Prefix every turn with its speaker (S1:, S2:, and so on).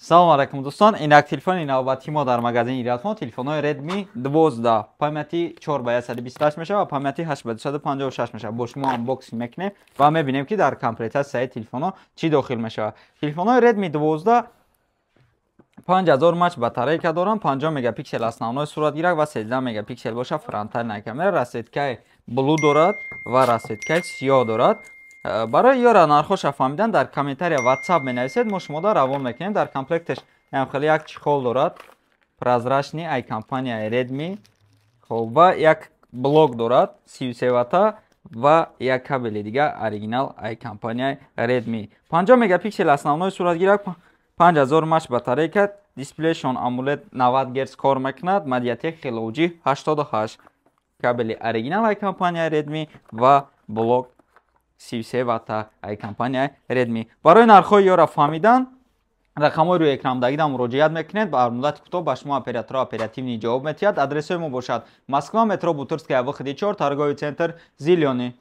S1: Салом алейкум дӯстон, инак телефони навбатии мо дар магазини Ириатмо телефонҳои Redmi 12 памяти 4x128 мешавад ва памяти 8x256 мешавад. Бо шумо анбоксинг мекунем ва мебинем ки дар комплектасияи телефонҳо чӣ дохил мешавад. Телефонҳои Redmi 12 5000 мач батарейка доранд, 50 мегапиксел основной суратгирак ва 13 мегапиксел бошад фронтальная камера, расветкаи блу дорад ва расветкаи сиёҳ дорад. Барои ёра нархоша фаҳмидан дар комментария WhatsApp менависед, мо шумода равон мекунем. Дар комплекташ хеле як чихол дорад, прозрачный, ай компанияи Redmi, ва як блок дорад 33 ватта ва як кабели дига оригинал ай компанияи Redmi. 50 мегапиксел основной суратгирак, 5000 мач батарейка, дисплейшон AMOLED 90 Гц кор мекунад, Mediatek Helio G88, кабели оригинал ай компанияи Redmi ва блок 33 ватта ай компанияи Redmi. Барои нархҳои ёра фаҳмидан рақамҳои рӯи экрандагида муроҷиат мекунед. Бар муддати кӯтоҳ ба шумо оператора оперативни ҷавоб метиҳад. Адресҳои мо бошад: Москва, метро Бутырская, выходи 4, торговый центр Зеленый.